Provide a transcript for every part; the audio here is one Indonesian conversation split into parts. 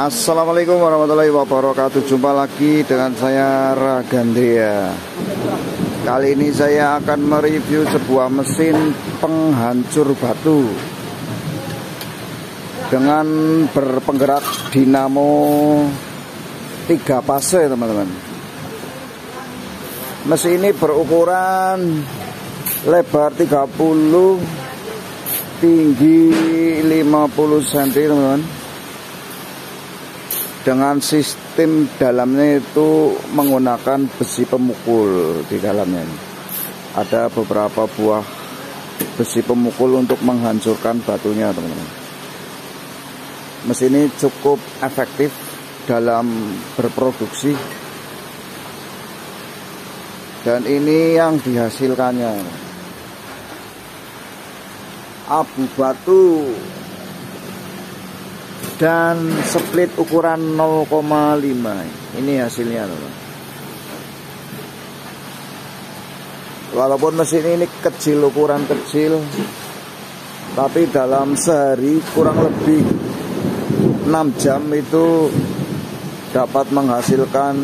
Assalamualaikum warahmatullahi wabarakatuh. Jumpa lagi dengan saya Ragandria. Kali ini saya akan mereview sebuah mesin penghancur batu dengan berpenggerak dinamo 3 fase, teman-teman. Mesin ini berukuran lebar 30, tinggi 50 cm, teman-teman. Dengan sistem dalamnya itu menggunakan besi pemukul di dalamnya. Ada beberapa buah besi pemukul untuk menghancurkan batunya, teman-teman. Mesin ini cukup efektif dalam berproduksi, dan ini yang dihasilkannya: abu batu dan split ukuran 0,5. Ini hasilnya, teman. Walaupun mesin ini kecil, ukuran kecil, tapi dalam sehari kurang lebih 6 jam itu dapat menghasilkan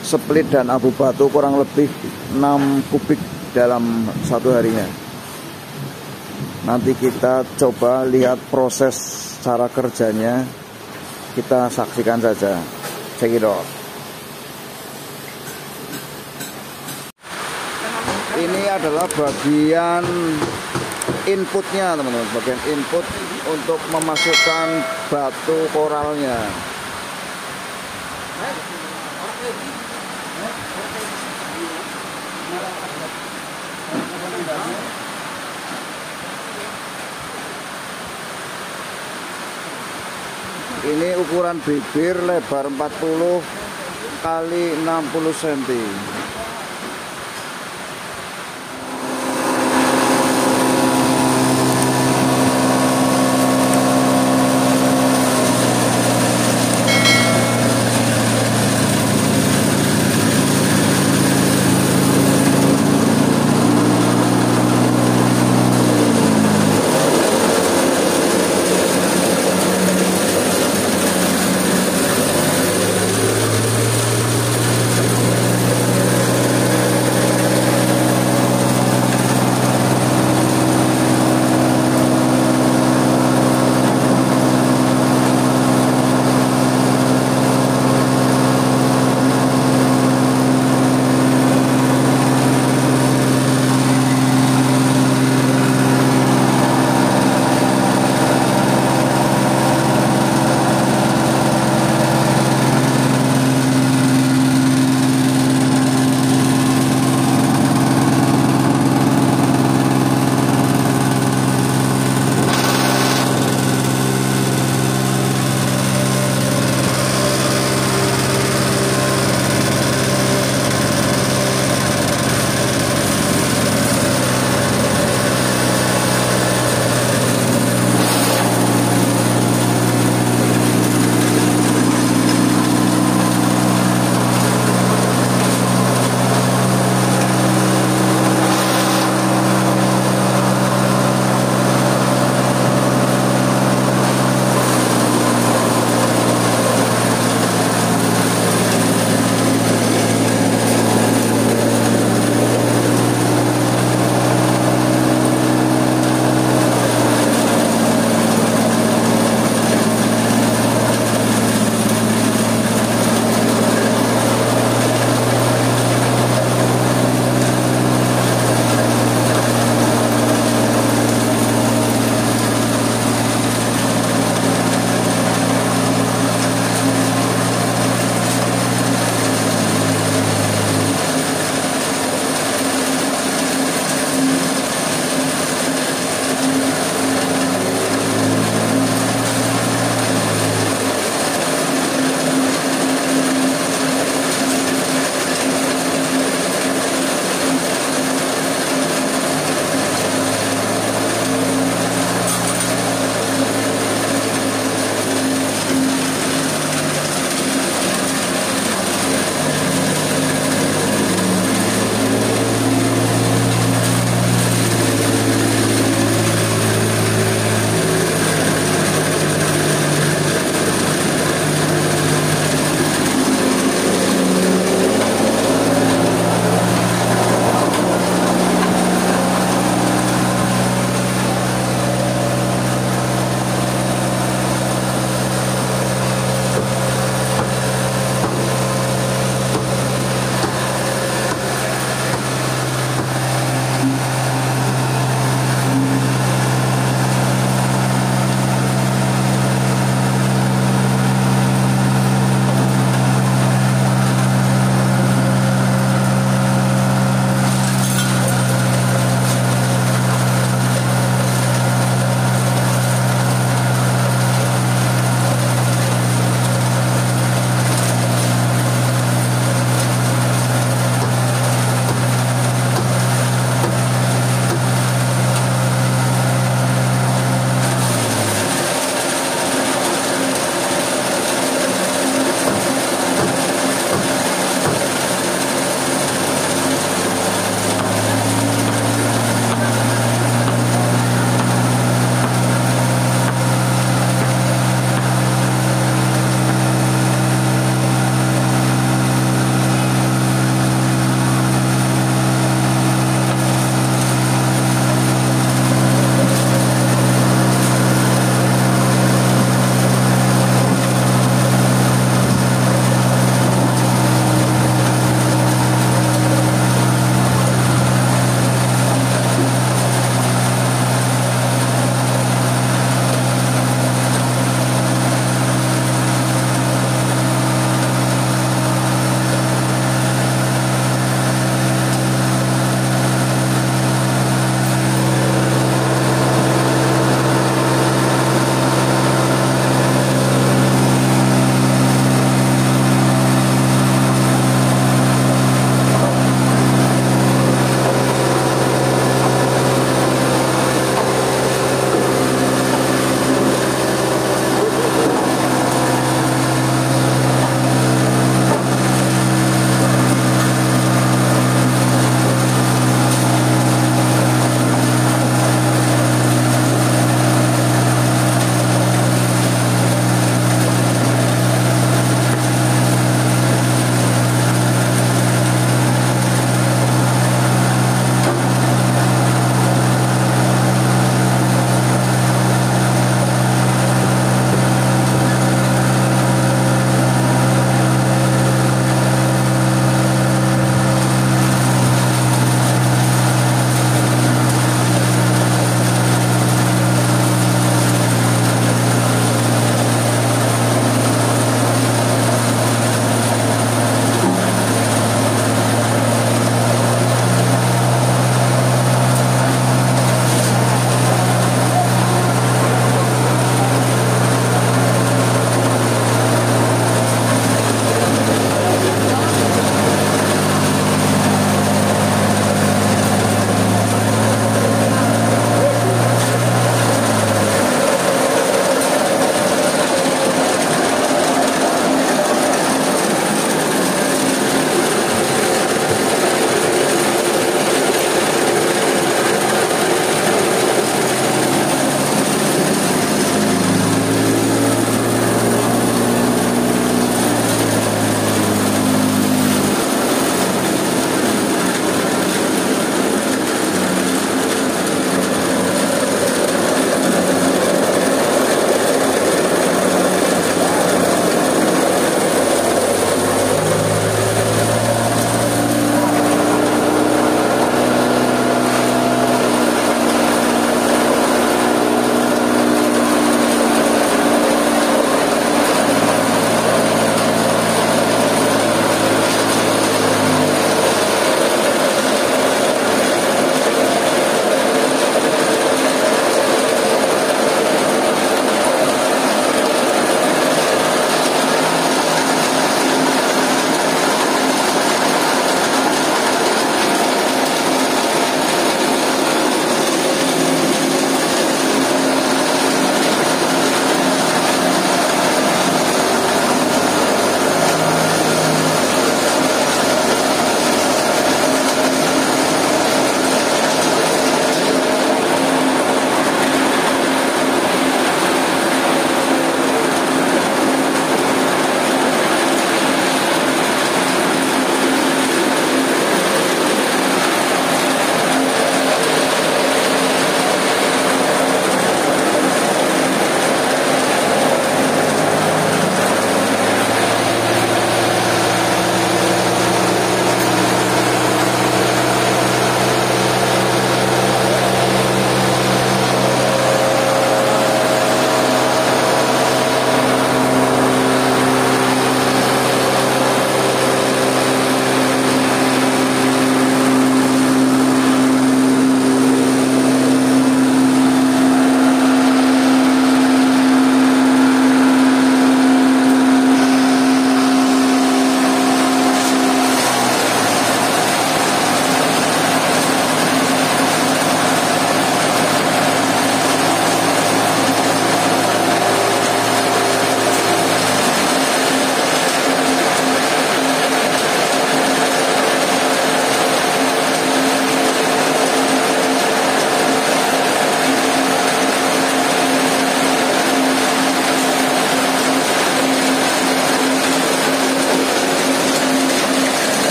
split dan abu batu kurang lebih 6 kubik dalam satu harinya. Nanti kita coba lihat proses cara kerjanya, kita saksikan saja. Check it out. Ini adalah bagian inputnya, teman-teman. Bagian input untuk memasukkan batu koralnya. Ini ukuran bibir lebar 40 kali 60 cm.